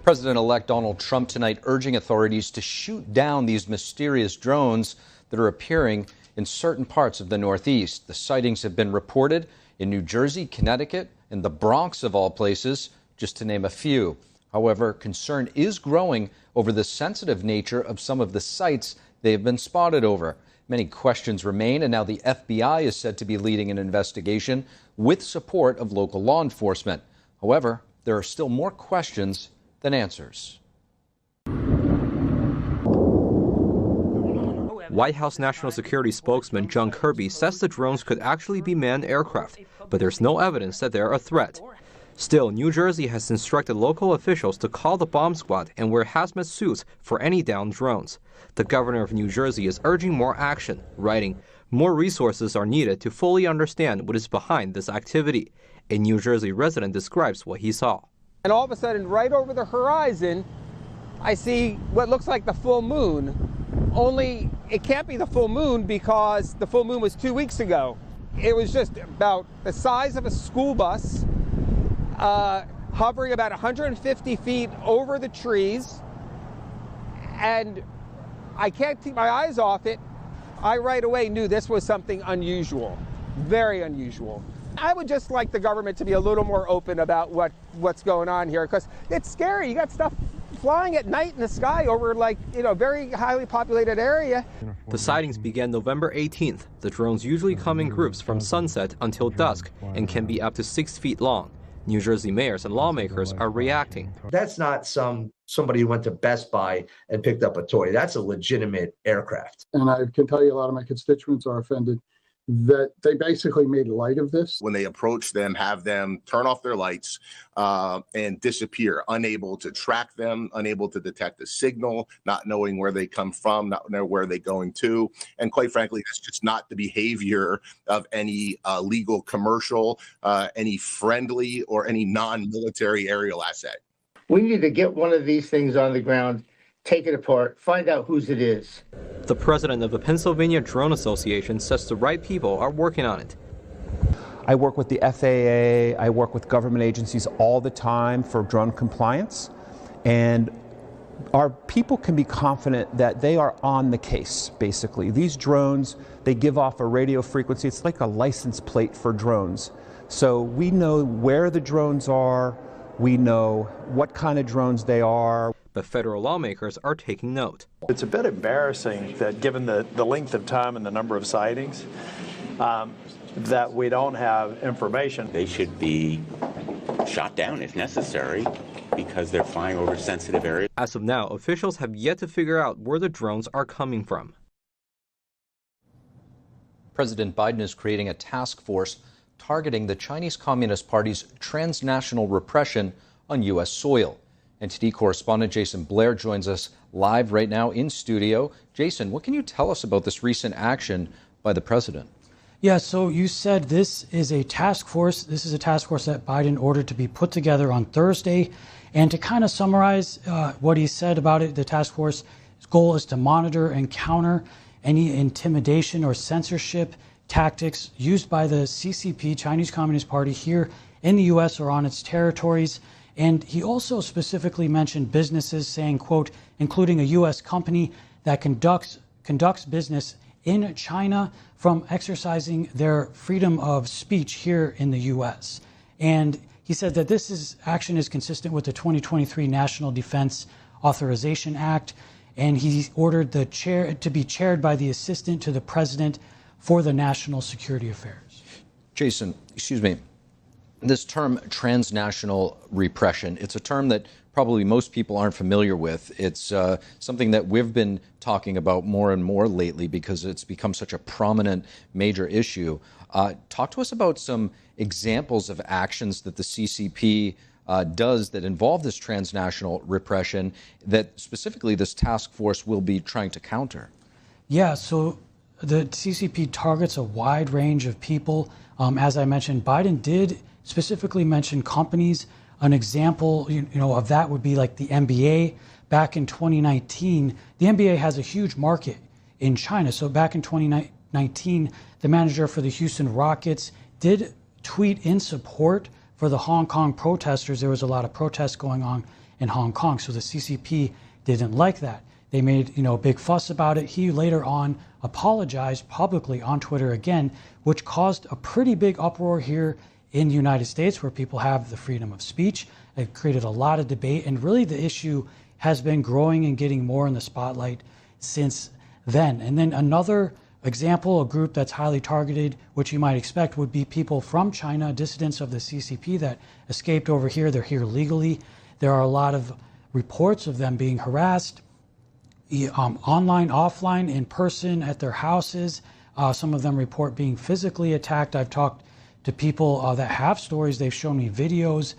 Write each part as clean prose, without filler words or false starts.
President-elect Donald Trump tonight urging authorities to shoot down these mysterious drones that are appearing in certain parts of the Northeast. The sightings have been reported in New Jersey, Connecticut, and the Bronx of all places, just to name a few. However, concern is growing over the sensitive nature of some of the sites they have been spotted over. Many questions remain, and now the FBI is said to be leading an investigation with support of local law enforcement. However, there are still more questions than answers. White House National Security spokesman John Kirby says the drones could actually be manned aircraft, but there's no evidence that they're a threat. Still, New Jersey has instructed local officials to call the bomb squad and wear hazmat suits for any downed drones. The governor of New Jersey is urging more action, writing, "More resources are needed to fully understand what is behind this activity." A New Jersey resident describes what he saw. And all of a sudden, right over the horizon, I see what looks like the full moon. Only it can't be the full moon because the full moon was 2 weeks ago. It was just about the size of a school bus, hovering about 150 feet over the trees. And I can't keep my eyes off it. I right away knew this was something unusual, very unusual. I would just like the government to be a little more open about what's going on here, because it's scary. You got stuff flying at night in the sky over, like, very highly populated area. The sightings began November 18th. The drones usually come in groups from sunset until dusk and can be up to 6 feet long. New Jersey mayors and lawmakers are reacting. That's not somebody who went to Best Buy and picked up a toy. That's a legitimate aircraft. And I can tell you a lot of my constituents are offended that they basically made light of this. When they approach them, have them turn off their lights and disappear, unable to track them, unable to detect a signal, not knowing where they come from, not knowing where they're going to. And quite frankly, that's just not the behavior of any legal commercial, any friendly or any non-military aerial asset. We need to get one of these things on the ground, take it apart, find out whose it is. The president of the Pennsylvania Drone Association says the right people are working on it. I work with the FAA, I work with government agencies all the time for drone compliance, and our people can be confident that they are on the case, basically. These drones, they give off a radio frequency. It's like a license plate for drones. So we know where the drones are, we know what kind of drones they are. But federal lawmakers are taking note. It's a bit embarrassing that given the length of time and the number of sightings, that we don't have information. They should be shot down if necessary because they're flying over sensitive areas. As of now, officials have yet to figure out where the drones are coming from. President Biden is creating a task force targeting the Chinese Communist Party's transnational repression on U.S. soil. NTD correspondent Jason Blair joins us live right now in studio. Jason, what can you tell us about this recent action by the president? Yeah, so you said this is a task force. This is a task force that Biden ordered to be put together on Thursday. And to kind of summarize what he said about it, the task force's goal is to monitor and counter any intimidation or censorship tactics used by the CCP, Chinese Communist Party, here in the U.S. or on its territories. And he also specifically mentioned businesses, saying, quote, including a U.S. company that conducts business in China from exercising their freedom of speech here in the U.S. And he said that action is consistent with the 2023 National Defense Authorization Act. And he ordered the chair to be chaired by the assistant to the president for the national security affairs. Jason, excuse me. This term transnational repression, it's a term that probably most people aren't familiar with. It's something that we've been talking about more and more lately because it's become such a prominent major issue. Talk to us about some examples of actions that the CCP does that involve this transnational repression that specifically this task force will be trying to counter. Yeah, so the CCP targets a wide range of people. As I mentioned, Biden did specifically mention companies. An example, of that would be like the NBA. Back in 2019, the NBA has a huge market in China. So back in 2019, the manager for the Houston Rockets did tweet in support for the Hong Kong protesters. There was a lot of protests going on in Hong Kong. So the CCP didn't like that. They made a big fuss about it. He later on apologized publicly on Twitter again, which caused a pretty big uproar here in the United States, where people have the freedom of speech. It created a lot of debate, and really the issue has been growing and getting more in the spotlight since then. And then another example, a group that's highly targeted, which you might expect, would be people from China, dissidents of the CCP that escaped over here. They're here legally. There are a lot of reports of them being harassed, online, offline, in person, at their houses. Some of them report being physically attacked. I've talked to people that have stories. They've shown me videos.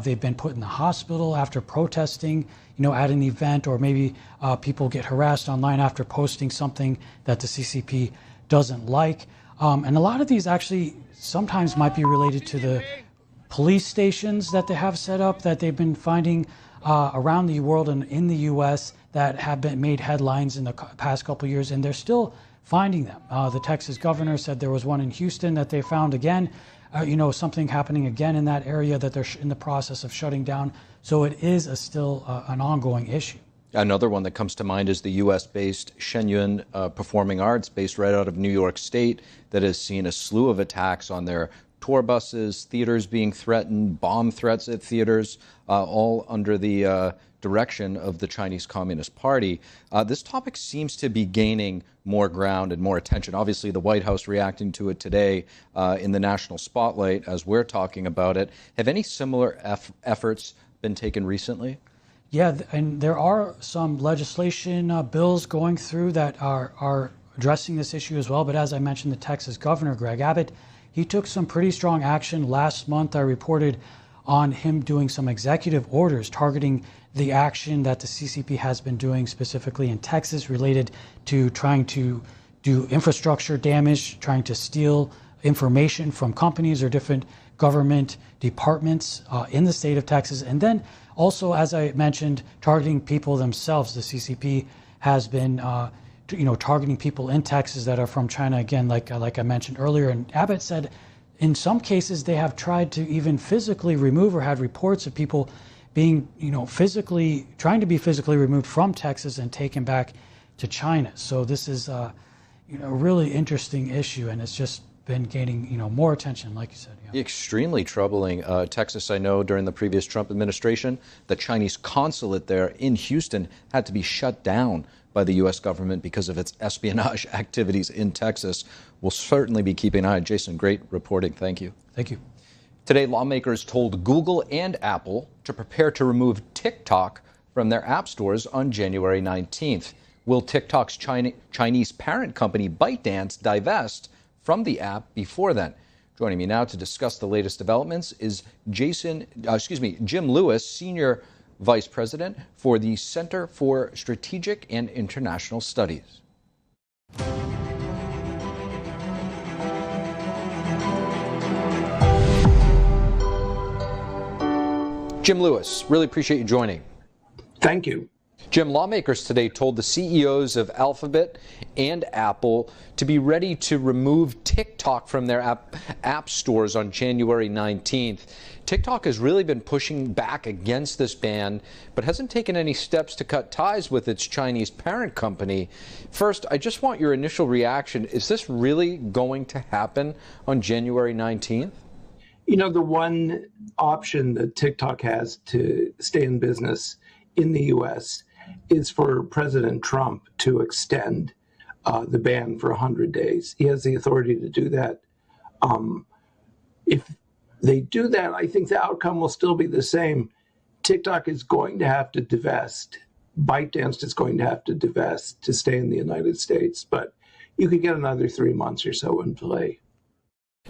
They've been put in the hospital after protesting, at an event, or maybe people get harassed online after posting something that the CCP doesn't like. And a lot of these actually sometimes might be related to the police stations that they have set up, that they've been finding around the world and in the U.S. that have been made headlines in the past couple of years, and they're still finding them. The Texas governor said there was one in Houston that they found again. Something happening again in that area that they're in the process of shutting down. So it is still an ongoing issue. Another one that comes to mind is the U.S.-based Shenyun Performing Arts, based right out of New York State, that has seen a slew of attacks on their tour buses, theaters being threatened, bomb threats at theaters, all under the direction of the Chinese Communist Party. This topic seems to be gaining more ground and more attention. Obviously, the White House reacting to it today in the national spotlight as we're talking about it. Have any similar efforts been taken recently? Yeah, and there are some legislation bills going through that are addressing this issue as well. But as I mentioned, the Texas governor, Greg Abbott, he took some pretty strong action. Last month, I reported on him doing some executive orders targeting the action that the CCP has been doing specifically in Texas related to trying to do infrastructure damage, trying to steal information from companies or different government departments in the state of Texas. And then also, as I mentioned, targeting people themselves. The CCP has been targeting people in Texas that are from China, again, like I mentioned earlier. And Abbott said in some cases they have tried to even physically remove, or had reports of people being, trying to be physically removed from Texas and taken back to China. So this is a really interesting issue, and it's just been gaining, more attention, like you said. Yeah. Extremely troubling. Texas, I know during the previous Trump administration, the Chinese consulate there in Houston had to be shut down by the U.S. government because of its espionage activities in Texas. We'll certainly be keeping an eye. Jason, great reporting. Thank you. Thank you. Today, lawmakers told Google and Apple to prepare to remove TikTok from their app stores on January 19th. Will TikTok's Chinese parent company ByteDance divest from the app before then? Joining me now to discuss the latest developments is Jim Lewis, Senior Vice President for the Center for Strategic and International Studies. Jim Lewis, really appreciate you joining. Thank you. Jim, lawmakers today told the CEOs of Alphabet and Apple to be ready to remove TikTok from their app stores on January 19th. TikTok has really been pushing back against this ban, but hasn't taken any steps to cut ties with its Chinese parent company. First, I just want your initial reaction. Is this really going to happen on January 19th? The one option that TikTok has to stay in business in the U.S. is for President Trump to extend the ban for 100 days. He has the authority to do that. If they do that, I think the outcome will still be the same. TikTok is going to have to divest. ByteDance is going to have to divest to stay in the United States. But you could get another 3 months or so in play.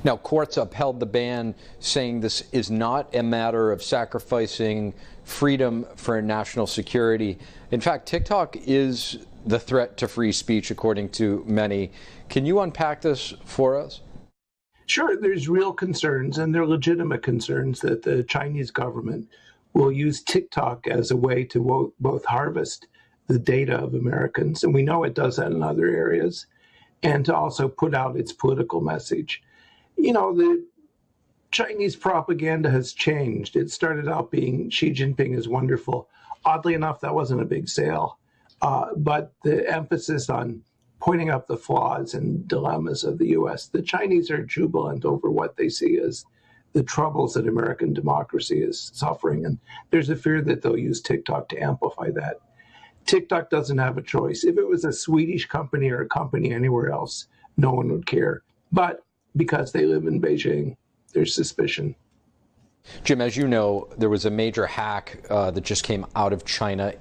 Now, courts upheld the ban, saying this is not a matter of sacrificing freedom for national security. In fact, TikTok is the threat to free speech, according to many. Can you unpack this for us? Sure. There's real concerns, and they're legitimate concerns, that the Chinese government will use TikTok as a way to both harvest the data of Americans, and we know it does that in other areas, and to also put out its political message. Chinese propaganda has changed. It started out being Xi Jinping is wonderful. Oddly enough, that wasn't a big sale. But the emphasis on pointing out the flaws and dilemmas of the U.S., the Chinese are jubilant over what they see as the troubles that American democracy is suffering. And there's a fear that they'll use TikTok to amplify that. TikTok doesn't have a choice. If it was a Swedish company or a company anywhere else, no one would care. But because they live in Beijing, there's suspicion. Jim, as you know, there was a major hack that just came out of China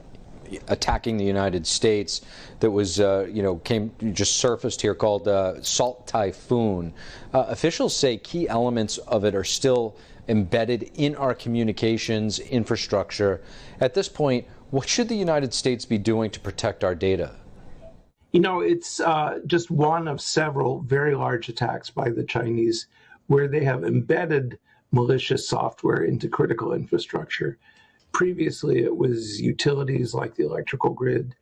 attacking the United States that was, just surfaced here called Salt Typhoon. Officials say key elements of it are still embedded in our communications infrastructure. At this point, what should the United States be doing to protect our data? It's just one of several very large attacks by the Chinese where they have embedded malicious software into critical infrastructure. Previously, it was utilities like the electrical grid.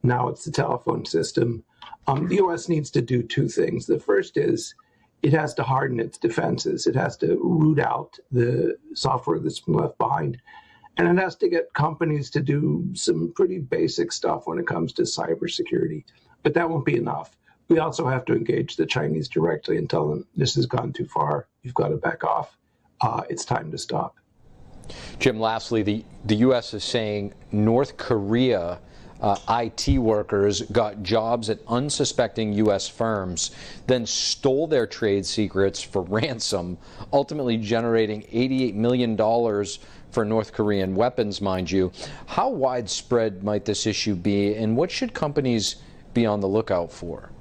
Now it's the telephone system. The U.S. needs to do two things. The first is it has to harden its defenses. It has to root out the software that's been left behind. And it has to get companies to do some pretty basic stuff when it comes to cybersecurity. But that won't be enough. We also have to engage the Chinese directly and tell them this has gone too far. You've got to back off. It's time to stop. Jim, lastly, the U.S. is saying North Korea IT workers got jobs at unsuspecting U.S. firms, then stole their trade secrets for ransom, ultimately generating $88 million for North Korean weapons, mind you. How widespread might this issue be, and what should companies be on the lookout for?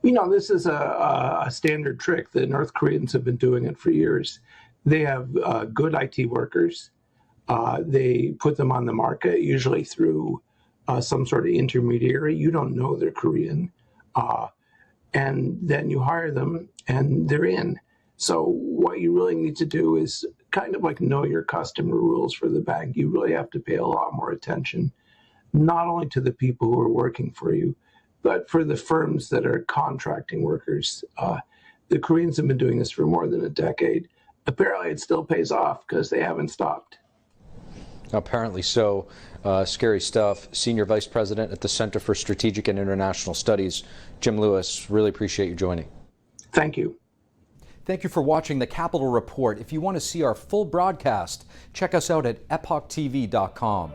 This is a standard trick. The North Koreans have been doing it for years. They have good IT workers. They put them on the market, usually through some sort of intermediary. You don't know they're Korean. And then you hire them and they're in. So what you really need to do is kind of like know your customer rules for the bank. You really have to pay a lot more attention, not only to the people who are working for you, but for the firms that are contracting workers. The Koreans have been doing this for more than a decade. Apparently, it still pays off because they haven't stopped. Apparently so. Scary stuff. Senior Vice President at the Center for Strategic and International Studies, Jim Lewis, really appreciate you joining. Thank you. Thank you for watching the Capitol Report. If you want to see our full broadcast, check us out at epochtv.com.